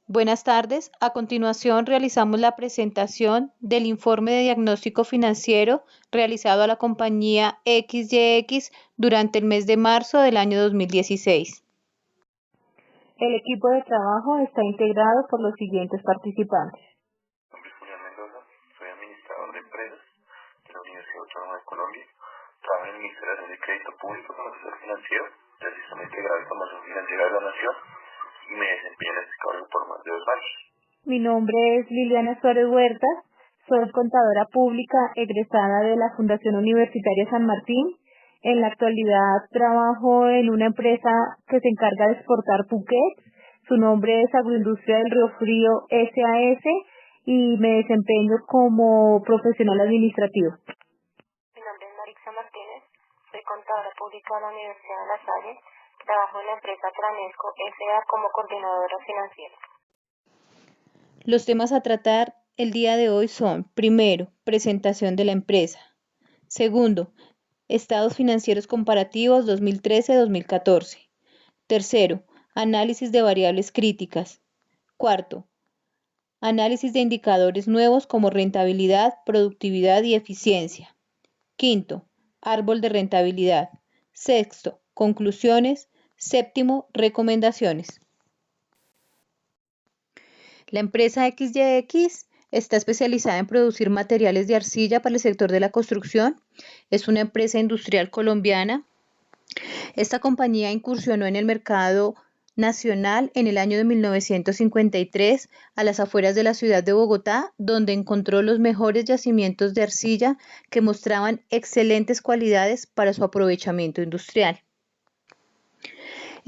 Buenas tardes. A continuación realizamos la presentación del informe de diagnóstico financiero realizado a la compañía XYX durante el mes de marzo del año 2016. El equipo de trabajo está integrado por los siguientes participantes. Mi nombre es Julián Mendoza, soy administrador de empresas de la Universidad Autónoma de Colombia. Trabajo en el Ministerio de Hacienda y Crédito Público como asesor financiero del Sistema Integrado de Información Financiera de la Nación y me desempeño en este cargo por más de 2 años. Mi nombre es Liliana Suárez Huertas, soy contadora pública egresada de la Fundación Universitaria San Martín. En la actualidad trabajo en una empresa que se encarga de exportar Phuket. Su nombre es Agroindustria del Río Frío SAS y me desempeño como profesional administrativo. Mi nombre es Marixa Martínez, soy contadora pública de la Universidad de La Salle. Trabajo en la empresa Tranesco S.A. como coordinadora financiera. Los temas a tratar el día de hoy son: primero, presentación de la empresa; segundo, estados financieros comparativos 2013-2014; tercero, análisis de variables críticas; cuarto, análisis de indicadores nuevos como rentabilidad, productividad y eficiencia; quinto, árbol de rentabilidad; sexto, conclusiones; séptimo, recomendaciones. La empresa XYX está especializada en producir materiales de arcilla para el sector de la construcción. Es una empresa industrial colombiana. Esta compañía incursionó en el mercado nacional en el año de 1953 a las afueras de la ciudad de Bogotá, donde encontró los mejores yacimientos de arcilla que mostraban excelentes cualidades para su aprovechamiento industrial.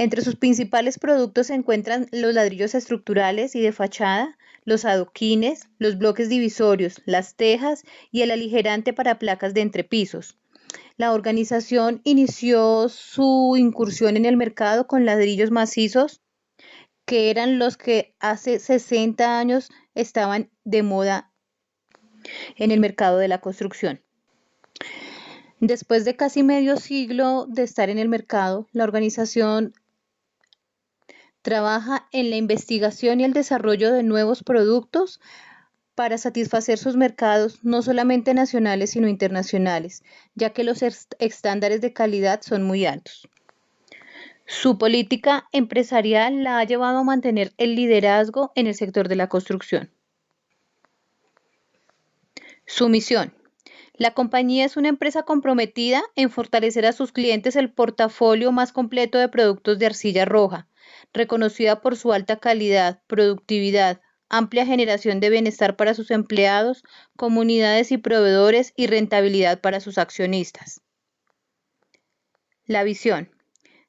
Entre sus principales productos se encuentran los ladrillos estructurales y de fachada, los adoquines, los bloques divisorios, las tejas y el aligerante para placas de entrepisos. La organización inició su incursión en el mercado con ladrillos macizos, que eran los que hace 60 años estaban de moda en el mercado de la construcción. Después de casi medio siglo de estar en el mercado, la organización trabaja en la investigación y el desarrollo de nuevos productos para satisfacer sus mercados, no solamente nacionales, sino internacionales, ya que los estándares de calidad son muy altos. Su política empresarial la ha llevado a mantener el liderazgo en el sector de la construcción. Su misión. La compañía es una empresa comprometida en fortalecer a sus clientes el portafolio más completo de productos de arcilla roja, reconocida por su alta calidad, productividad, amplia generación de bienestar para sus empleados, comunidades y proveedores y rentabilidad para sus accionistas. La visión.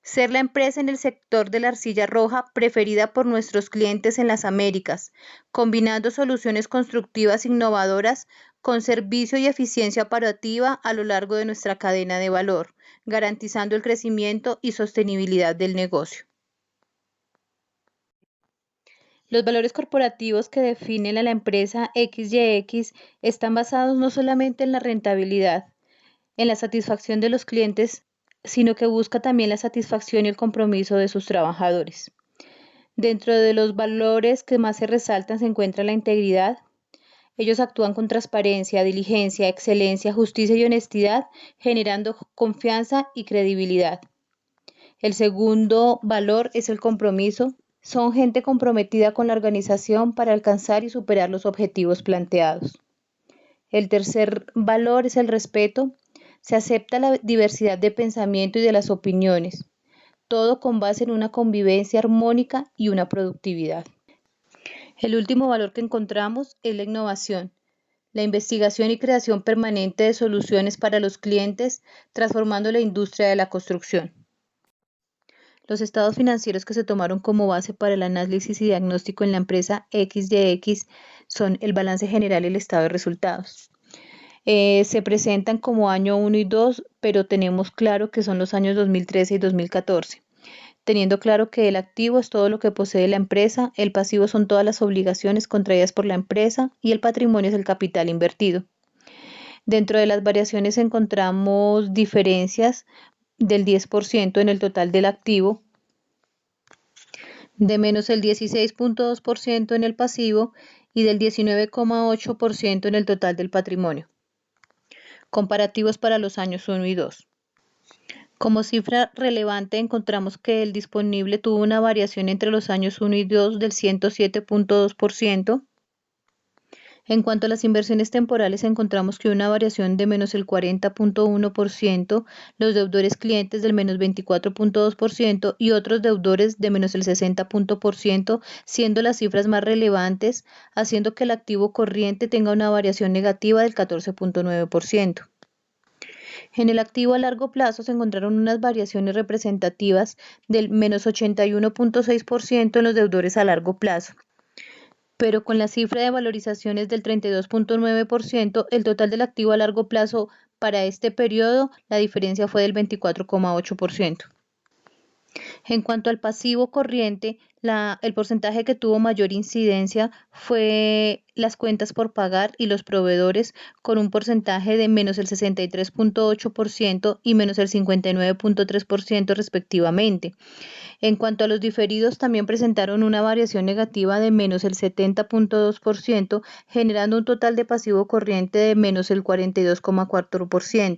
Ser la empresa en el sector de la arcilla roja preferida por nuestros clientes en las Américas, combinando soluciones constructivas innovadoras con servicio y eficiencia operativa a lo largo de nuestra cadena de valor, garantizando el crecimiento y sostenibilidad del negocio. Los valores corporativos que definen a la empresa XYX están basados no solamente en la rentabilidad, en la satisfacción de los clientes, sino que busca también la satisfacción y el compromiso de sus trabajadores. Dentro de los valores que más se resaltan se encuentra la integridad. Ellos actúan con transparencia, diligencia, excelencia, justicia y honestidad, generando confianza y credibilidad. El segundo valor es el compromiso. Son gente comprometida con la organización para alcanzar y superar los objetivos planteados. El tercer valor es el respeto. Se acepta la diversidad de pensamiento y de las opiniones, todo con base en una convivencia armónica y una productividad. El último valor que encontramos es la innovación, la investigación y creación permanente de soluciones para los clientes, transformando la industria de la construcción. Los estados financieros que se tomaron como base para el análisis y diagnóstico en la empresa XYX son el balance general y el estado de resultados. Se presentan como año 1 y 2, pero tenemos claro que son los años 2013 y 2014. Teniendo claro que el activo es todo lo que posee la empresa, el pasivo son todas las obligaciones contraídas por la empresa y el patrimonio es el capital invertido. Dentro de las variaciones encontramos diferencias del 10% en el total del activo, de menos el 16.2% en el pasivo y del 19.8% en el total del patrimonio. Comparativos para los años 1 y 2. Como cifra relevante encontramos que el disponible tuvo una variación entre los años 1 y 2 del 107.2%. En cuanto a las inversiones temporales, encontramos que una variación de menos el 40.1%, los deudores clientes del menos 24.2% y otros deudores de menos el 60%, siendo las cifras más relevantes, haciendo que el activo corriente tenga una variación negativa del 14.9%. En el activo a largo plazo se encontraron unas variaciones representativas del menos 81.6% en los deudores a largo plazo, pero con la cifra de valorizaciones del 32.9%, el total del activo a largo plazo para este periodo, la diferencia fue del 24.8%. En cuanto al pasivo corriente, el porcentaje que tuvo mayor incidencia fue las cuentas por pagar y los proveedores, con un porcentaje de menos el 63.8% y menos el 59.3% respectivamente. En cuanto a los diferidos, también presentaron una variación negativa de menos el 70.2%, generando un total de pasivo corriente de menos el 42.4%.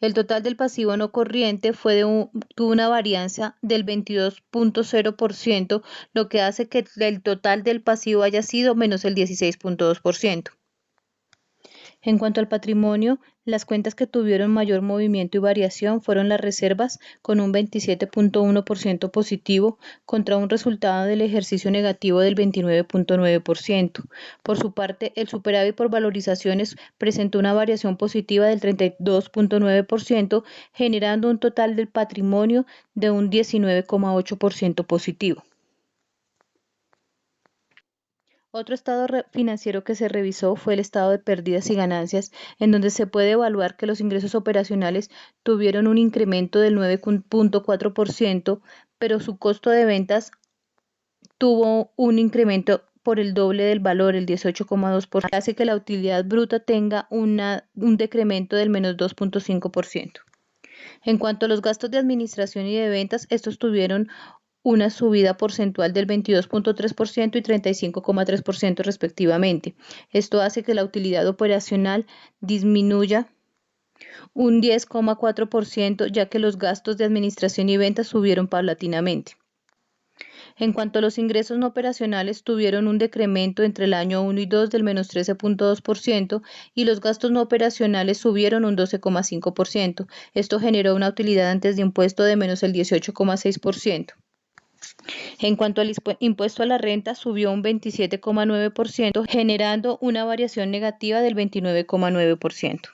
El total del pasivo no corriente tuvo una varianza del 22.0%, lo que hace que el total del pasivo haya sido menos el 16.2%. En cuanto al patrimonio, las cuentas que tuvieron mayor movimiento y variación fueron las reservas, con un 27.1% positivo contra un resultado del ejercicio negativo del 29.9%. Por su parte, el superávit por valorizaciones presentó una variación positiva del 32.9%, generando un total del patrimonio de un 19.8% positivo. Otro estado financiero que se revisó fue el estado de pérdidas y ganancias, en donde se puede evaluar que los ingresos operacionales tuvieron un incremento del 9.4%, pero su costo de ventas tuvo un incremento por el doble del valor, el 18.2%, hace que la utilidad bruta tenga un decremento del menos 2.5%. En cuanto a los gastos de administración y de ventas, estos tuvieron una subida porcentual del 22.3% y 35.3% respectivamente. Esto hace que la utilidad operacional disminuya un 10.4%, ya que los gastos de administración y ventas subieron paulatinamente. En cuanto a los ingresos no operacionales, tuvieron un decremento entre el año 1 y 2 del menos 13.2% y los gastos no operacionales subieron un 12.5%. Esto generó una utilidad antes de impuesto de menos el 18.6%. En cuanto al impuesto a la renta, subió un 27.9%, generando una variación negativa del 29.9%.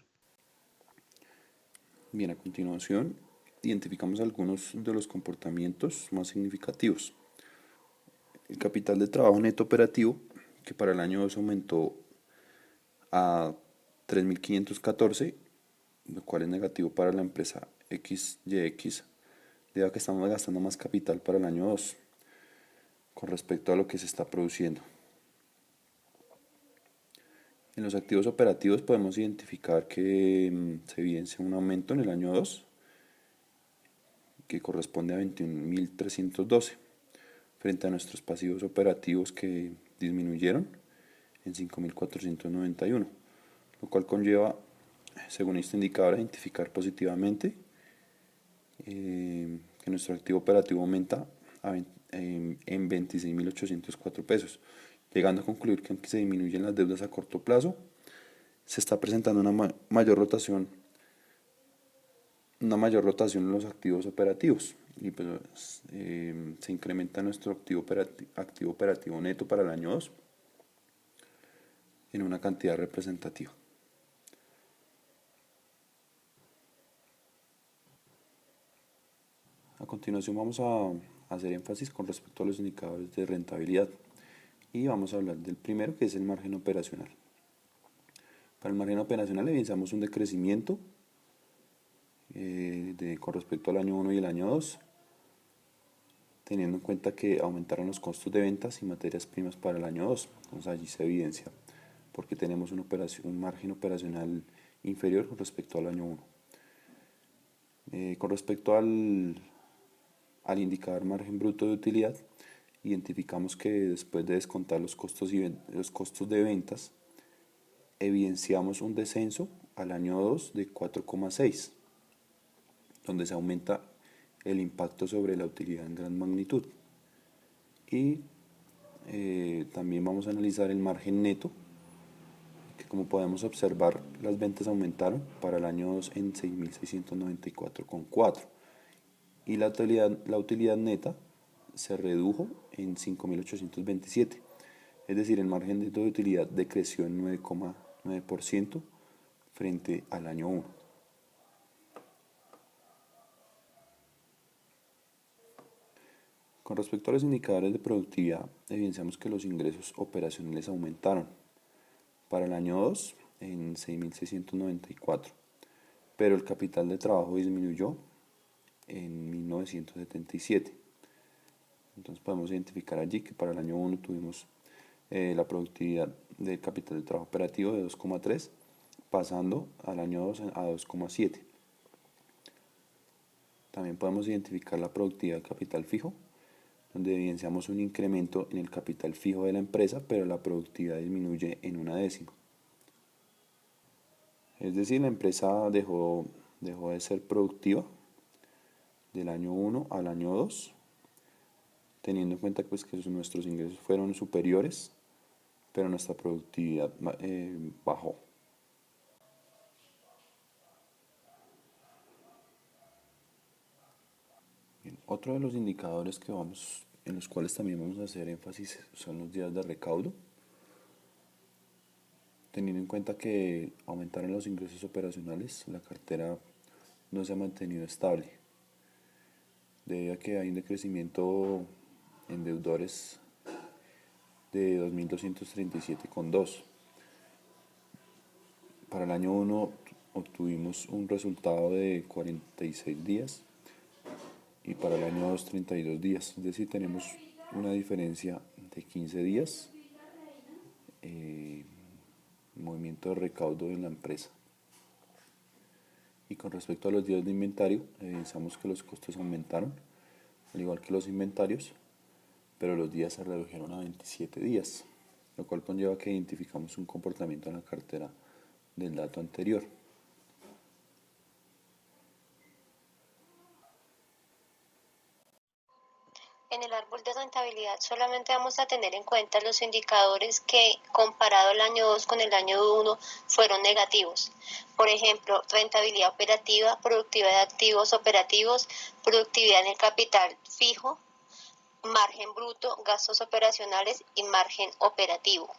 Bien, a continuación, identificamos algunos de los comportamientos más significativos. El capital de trabajo neto operativo, que para el año 2 aumentó a 3.514, lo cual es negativo para la empresa XYX, debido a que estamos gastando más capital para el año 2 con respecto a lo que se está produciendo. En los activos operativos podemos identificar que se evidencia un aumento en el año 2, que corresponde a 21.312, frente a nuestros pasivos operativos que disminuyeron en 5.491, lo cual conlleva, según este indicador, a identificar positivamente que nuestro activo operativo aumenta en 26.804 pesos, llegando a concluir que aunque se disminuyen las deudas a corto plazo, se está presentando una mayor rotación en los activos operativos y pues, se incrementa nuestro activo operativo neto para el año 2 en una cantidad representativa. A continuación vamos a hacer énfasis con respecto a los indicadores de rentabilidad y vamos a hablar del primero, que es el margen operacional. Para el margen operacional evidenciamos un decrecimiento con respecto al año 1 y el año 2, teniendo en cuenta que aumentaron los costos de ventas y materias primas para el año 2. Entonces allí se evidencia porque tenemos un margen operacional inferior con respecto al año 1. Con respecto al indicador margen bruto de utilidad, identificamos que después de descontar los costos de ventas, evidenciamos un descenso al año 2 de 4,6, donde se aumenta el impacto sobre la utilidad en gran magnitud. Y también vamos a analizar el margen neto, que como podemos observar, las ventas aumentaron para el año 2 en 6.694,4 y la utilidad neta se redujo en 5.827, es decir, el margen neto de utilidad decreció en 9,9% frente al año 1. Con respecto a los indicadores de productividad, evidenciamos que los ingresos operacionales aumentaron para el año 2 en 6.694, pero el capital de trabajo disminuyó en 1.977. Entonces podemos identificar allí que para el año 1 tuvimos la productividad del capital de trabajo operativo de 2,3, pasando al año 2 a 2,7. También podemos identificar la productividad del capital fijo, donde evidenciamos un incremento en el capital fijo de la empresa, pero la productividad disminuye en 1/10. Es decir, la empresa dejó de ser productiva del año 1 al año 2, teniendo en cuenta pues, que nuestros ingresos fueron superiores, pero nuestra productividad bajó. Bien, otro de los indicadores en los cuales también vamos a hacer énfasis son los días de recaudo, teniendo en cuenta que aumentaron los ingresos operacionales, la cartera no se ha mantenido estable, debido a que hay un decrecimiento en deudores de 2.237,2. Para el año 1 obtuvimos un resultado de 46 días y para el año 2 32 días, es decir, tenemos una diferencia de 15 días movimiento de recaudo en la empresa. Y con respecto a los días de inventario, evidenciamos que los costos aumentaron, al igual que los inventarios, pero los días se redujeron a 27 días, lo cual conlleva que identificamos un comportamiento en la cartera del dato anterior. En el árbol de rentabilidad solamente vamos a tener en cuenta los indicadores que, comparado el año 2 con el año 1, fueron negativos. Por ejemplo, rentabilidad operativa, productividad de activos operativos, productividad en el capital fijo, margen bruto, gastos operacionales y margen operativo.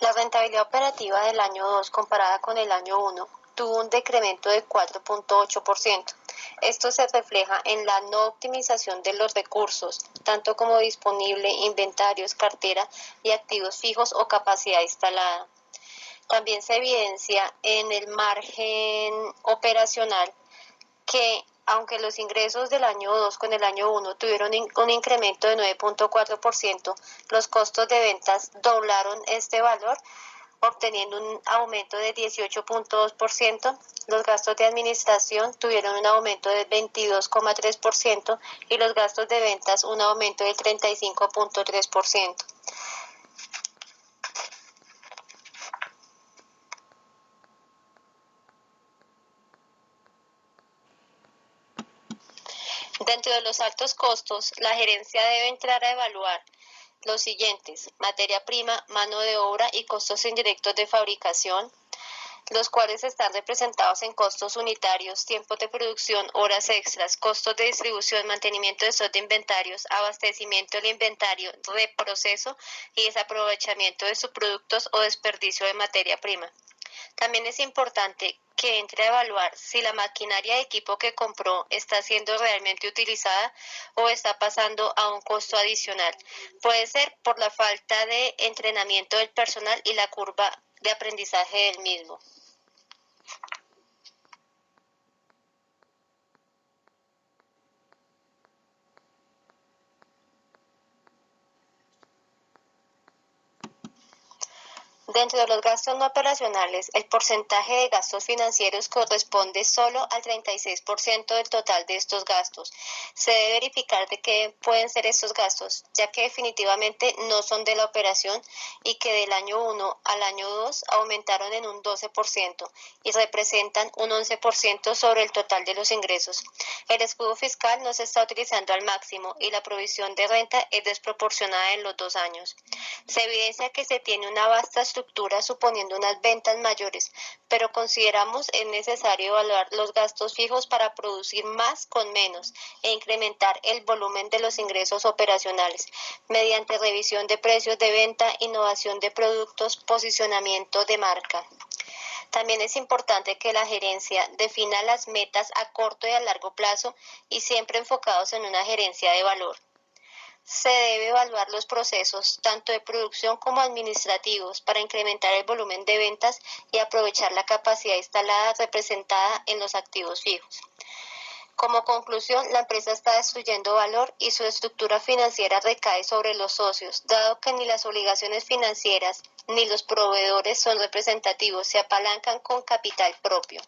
La rentabilidad operativa del año 2 comparada con el año 1 tuvo un decremento de 4,8%. Esto se refleja en la no optimización de los recursos, tanto como disponible, inventarios, cartera y activos fijos o capacidad instalada. También se evidencia en el margen operacional que, aunque los ingresos del año 2 con el año 1 tuvieron un incremento de 9,4%, los costos de ventas doblaron este valor, obteniendo un aumento de 18,2%, los gastos de administración tuvieron un aumento de 22,3% y los gastos de ventas un aumento del 35,3%. Dentro de los altos costos, la gerencia debe entrar a evaluar los siguientes: materia prima, mano de obra y costos indirectos de fabricación, los cuales están representados en costos unitarios, tiempos de producción, horas extras, costos de distribución, mantenimiento de stock de inventarios, abastecimiento del inventario, reproceso y desaprovechamiento de subproductos o desperdicio de materia prima. También es importante que entre a evaluar si la maquinaria de equipo que compró está siendo realmente utilizada o está pasando a un costo adicional. Puede ser por la falta de entrenamiento del personal y la curva de aprendizaje del mismo. Dentro de los gastos no operacionales, el porcentaje de gastos financieros corresponde solo al 36% del total de estos gastos. Se debe verificar de qué pueden ser estos gastos, ya que definitivamente no son de la operación y que del año 1 al año 2 aumentaron en un 12% y representan un 11% sobre el total de los ingresos. El escudo fiscal no se está utilizando al máximo y la provisión de renta es desproporcionada en los 2 años. Se evidencia que se tiene una vasta estructura suponiendo unas ventas mayores, pero consideramos es necesario evaluar los gastos fijos para producir más con menos e incrementar el volumen de los ingresos operacionales mediante revisión de precios de venta, innovación de productos, posicionamiento de marca. También es importante que la gerencia defina las metas a corto y a largo plazo y siempre enfocados en una gerencia de valor. Se debe evaluar los procesos, tanto de producción como administrativos, para incrementar el volumen de ventas y aprovechar la capacidad instalada representada en los activos fijos. Como conclusión, la empresa está destruyendo valor y su estructura financiera recae sobre los socios, dado que ni las obligaciones financieras ni los proveedores son representativos, se apalancan con capital propio.